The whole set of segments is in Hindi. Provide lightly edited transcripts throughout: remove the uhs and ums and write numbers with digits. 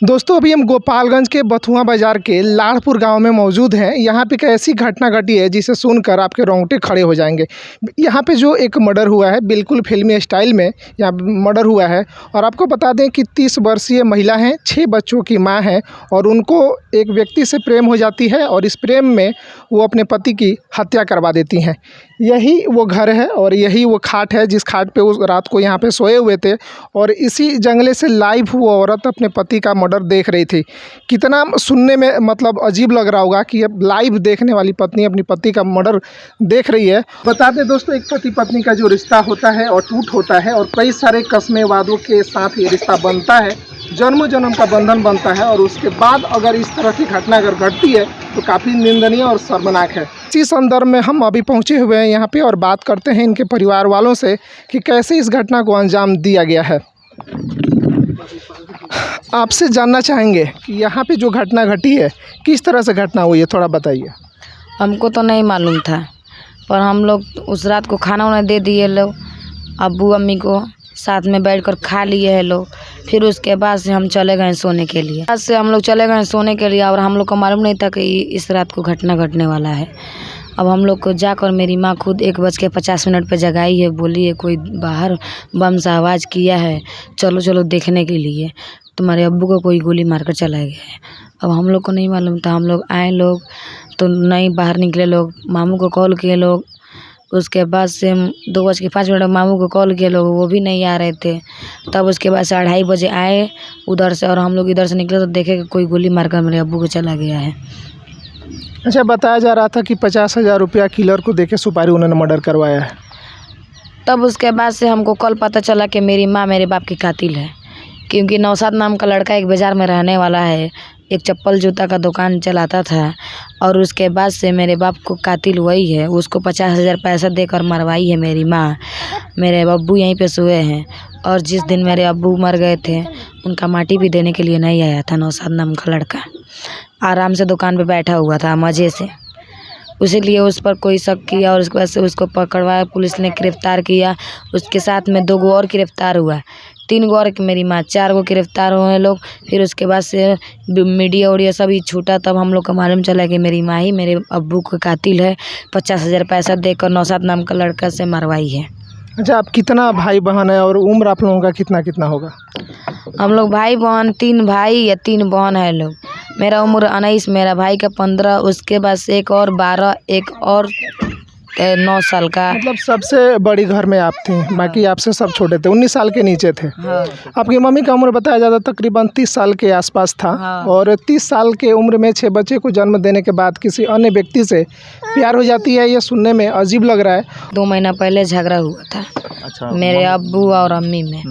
दोस्तों अभी हम गोपालगंज के बथुआ बाज़ार के लाड़पुर गांव में मौजूद हैं। यहाँ पे एक ऐसी घटना घटी है जिसे सुनकर आपके रोंगटे खड़े हो जाएंगे। यहाँ पे जो एक मर्डर हुआ है बिल्कुल फिल्मी स्टाइल में यहाँ मर्डर हुआ है। और आपको बता दें कि 30 वर्षीय महिला हैं, 6 बच्चों की मां है और उनको एक व्यक्ति से प्रेम हो जाती है और इस प्रेम में वो अपने पति की हत्या करवा देती हैं। यही वो घर है और यही वो खाट है जिस खाट पे उस रात को यहाँ पे सोए हुए थे और इसी जंगले से लाइव वो औरत अपने पति का मर्डर देख रही थी। कितना सुनने में मतलब अजीब लग रहा होगा कि अब लाइव देखने वाली पत्नी अपनी पति का मर्डर देख रही है। बता दें दोस्तों, एक पति पत्नी का जो रिश्ता होता है और टूट होता है और कई सारे कस्में वादों के साथ ये रिश्ता बनता है, जन्म जन्म का बंधन बनता है और उसके बाद अगर इस तरह की घटना अगर घटती है तो काफ़ी निंदनीय और शर्मनाक है। इसी संदर्भ में हम अभी पहुंचे हुए हैं यहाँ पे और बात करते हैं इनके परिवार वालों से कि कैसे इस घटना को अंजाम दिया गया है। आपसे जानना चाहेंगे कि यहाँ पे जो घटना घटी है किस तरह से घटना हुई है, थोड़ा बताइए। हमको तो नहीं मालूम था, पर हम लोग उस रात को खाना वाना दे दिए लोग, अब्बू अम्मी को साथ में बैठकर खा लिए हैं लोग। फिर उसके बाद से हम चले गए सोने के लिए। बाद से हम लोग चले गए सोने के लिए और हम लोग को मालूम नहीं था कि इस रात को घटना घटने वाला है। अब हम लोग को जाकर मेरी माँ खुद 1:50 पे जगाई है, बोली है कोई बाहर बम सा आवाज़ किया है, चलो चलो देखने के लिए। तुम्हारे अब्बू को कोई गोली मारकर चला गया है। अब हम लोग को नहीं मालूम था, हम लोग आए लोग तो नहीं बाहर निकले लोग, मामू को कॉल किए लोग। उसके बाद से हम 2:05 मामू को कॉल किए लोग, वो भी नहीं आ रहे थे। तब उसके बाद से 2:30 बजे आए उधर से और हम लोग इधर से निकले तो देखे कि कोई गोली मारकर मेरे अब्बू को चला गया है। अच्छा, बताया जा रहा था कि 50,000 रुपया किलर को देके सुपारी उन्होंने मर्डर करवाया है। तब उसके बाद से हमको कल पता चला कि मेरी माँ मेरे बाप की कातिल है, क्योंकि नौशाद नाम का लड़का एक बाज़ार में रहने वाला है, एक चप्पल जूता का दुकान चलाता था और उसके बाद से मेरे बाप को कातिल वही है। उसको 50,000 पैसा देकर मरवाई है मेरी माँ। मेरे अब्बू यहीं पे सोए हैं और जिस दिन मेरे अब्बू मर गए थे उनका माटी भी देने के लिए नहीं आया था नौशाद नाम का लड़का। आराम से दुकान पे बैठा हुआ था मज़े से, उसीलिए उस पर कोई शक किया और उसके बाद से उसको पकड़वाया, पुलिस ने गिरफ़्तार किया। उसके साथ में 2 गो और गिरफ़्तार हुआ, 3 गो और मेरी माँ, 4 गो गिरफ़्तार हुए लोग। फिर उसके बाद से मीडिया उडिया सभी छूटा, तब हम लोग को मालूम चला कि मेरी माँ ही मेरे अब्बू को कातिल है। 50,000 पैसा देकर नौशाद नाम का लड़का से मरवाई है। अच्छा, आप कितना भाई बहन है और उम्र आप लोगों का कितना कितना होगा? हम लोग भाई बहन 3 भाई या 3 बहन है लोग। मेरा उम्र 19, मेरा भाई का 15, उसके बाद से एक और 12, एक और 9 साल का। मतलब सबसे बड़ी घर में आप थी, बाकी आपसे सब छोटे थे, 19 साल के नीचे थे। हाँ। आपकी मम्मी का उम्र बताया जाता तकरीबन 30 साल के आसपास था। हाँ। और 30 साल के उम्र में 6 बच्चे को जन्म देने के बाद किसी अन्य व्यक्ति से प्यार हो जाती है, ये सुनने में अजीब लग रहा है। 2 महीना पहले झगड़ा हुआ था। अच्छा, मेरे अब्बू और अम्मी में।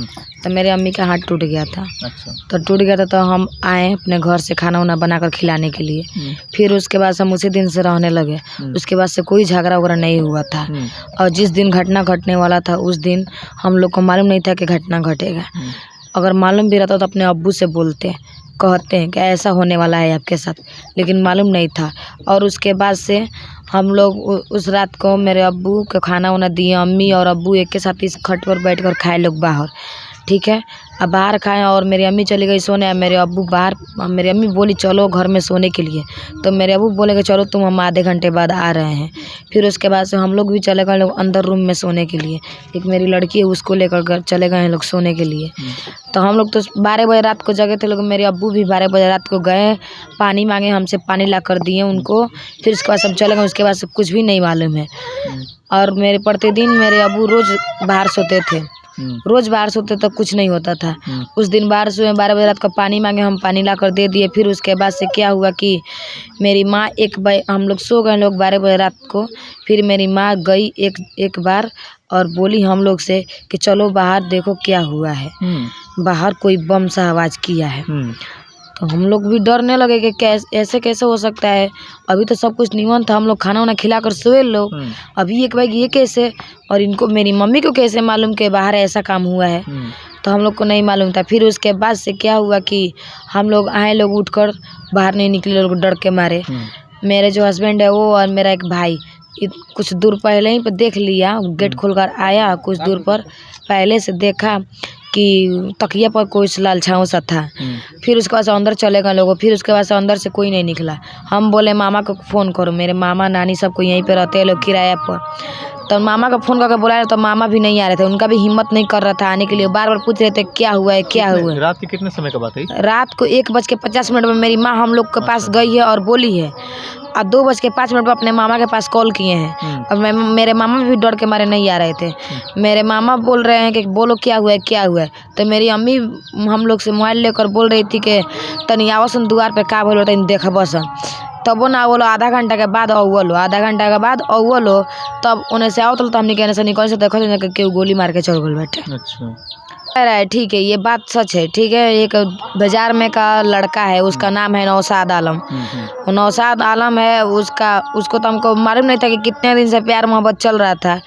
तो मेरे अम्मी का हाथ टूट गया था। अच्छा। तो टूट गया था तो हम आए अपने घर से खाना वाना बनाकर खिलाने के लिए। फिर उसके बाद से हम उसी दिन से रहने लगे। उसके बाद से कोई झगड़ा वगैरह नहीं हुआ था। और जिस दिन घटना घटने वाला था उस दिन हम लोग को मालूम नहीं था कि घटना घटेगा। अगर मालूम भी रहता तो अपने अब्बू से बोलते, कहते हैं कि ऐसा होने वाला है आपके साथ, लेकिन मालूम नहीं था। और उसके बाद से हम लोग उस रात को मेरे अब्बू को खाना वाना दिए, अम्मी और अब्बू एक के साथ इस खट पर बैठ कर खाए लोग बाहर, ठीक है। अब बाहर खाएं और मेरी अम्मी चली गई सोने, मेरे अब्बू बाहर, मेरी अम्मी बोली चलो घर में सोने के लिए, तो मेरे अब्बू बोले कि चलो तुम, हम आधे घंटे बाद आ रहे हैं। फिर उसके बाद से हम लोग भी चले गए लोग अंदर रूम में सोने के लिए। एक मेरी लड़की है उसको लेकर चले गए हैं लोग सोने के लिए। तो हम लोग तो 12 बजे रात को जगे थे लोग। मेरे अब्बू भी 12 बजे रात को गए, पानी मांगे हमसे, पानी ला कर दिए उनको। फिर उसके बाद सब चले गए, उसके बाद से कुछ भी नहीं मालूम है। और मेरे प्रतिदिन मेरे अब्बू रोज़ बाहर सोते थे, रोज़ बाहर सोते तब कुछ नहीं होता था। उस दिन बाहर सोए, 12 बजे रात को पानी मांगे, हम पानी ला कर दे दिए। फिर उसके बाद से क्या हुआ कि मेरी माँ हम लोग सो गए लोग 12 बजे रात को। फिर मेरी माँ गई एक बार और बोली हम लोग से कि चलो बाहर देखो क्या हुआ है, बाहर कोई बम सा आवाज़ किया है। तो हम लोग भी डरने लगे कि ऐसे कैसे हो सकता है, अभी तो सब कुछ निमन था, हम लोग खाना वाना खिला कर सोए लोग, अभी एक बार ये कैसे, और इनको मेरी मम्मी को कैसे मालूम कि बाहर ऐसा काम हुआ है। तो हम लोग को नहीं मालूम था। फिर उसके बाद से क्या हुआ कि हम लोग आए लोग, उठकर बाहर नहीं निकले लोग डर के मारे। मेरे जो हस्बैंड है वो और मेरा एक भाई कुछ दूर पहले ही पर देख लिया, गेट खोलकर आया, कुछ दूर पर पहले से देखा कि तकिया पर कोई लालछाऊं सा था। फिर उसके बाद से अंदर चले गए लोगों, फिर उसके बाद से अंदर से कोई नहीं निकला। हम बोले मामा को फ़ोन करो, मेरे मामा नानी सब कोई यहीं पे रहते हैं लोग किराया पर। तो मामा का फ़ोन करके बुलाया तो मामा भी नहीं आ रहे थे, उनका भी हिम्मत नहीं कर रहा था आने के लिए, बार बार पूछ रहे थे क्या हुआ है क्या हुआ है। रात के कितने समय का बात है? रात को 1:50 में मेरी माँ हम लोग के पास गई है और बोली है, और 2:05 पर अपने मामा के पास कॉल किए हैं, और मेरे मामा भी डर के मारे नहीं आ रहे थे। मेरे मामा बोल रहे हैं कि बोलो क्या हुआ है क्या हुआ है। तो मेरी अम्मी हम लोग से मोबाइल लेकर बोल रही थी कि तनी आवसन द्वार पे का बोलो तनी देखबो सन। तब वो ना बोलो आधा घंटा के बाद अव्वलो, आधा घंटा के बाद अव्वलो, तब उन्हें से आओ तो हमने कहने से निकल से देखो कि गोली मार के चल गए बैठे। अच्छा, कह रहा है ठीक है, ये बात सच है, ठीक है। एक बाजार में का लड़का है, उसका नाम है नौशाद आलम। वो नौशाद आलम है, उसको तो हमको मालूम नहीं था कि कितने दिन से प्यार मोहब्बत चल रहा था,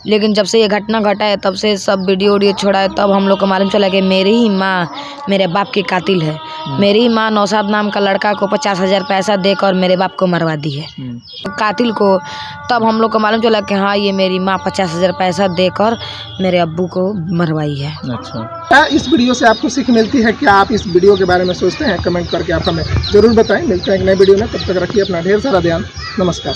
लेकिन जब से ये घटना घटा है तब से सब वीडियो छोड़ा है, तब हम लोग को मालूम चला कि मेरी ही माँ मेरे बाप की कातिल है। मेरी ही माँ नौशाद नाम का लड़का को 50,000 पैसा देकर मेरे बाप को मरवा दी है कातिल को। तब हम लोग को मालूम चला कि हाँ ये मेरी माँ 50,000 पैसा देकर मेरे अब्बू को मरवाई है। अच्छा। क्या इस वीडियो से आपको सीख मिलती है? क्या आप इस वीडियो के बारे में सोचते हैं? कमेंट करके आप हमें ज़रूर बताएं। मिलते हैं एक नए वीडियो में, तब तक रखिए अपना ढेर सारा ध्यान। नमस्कार।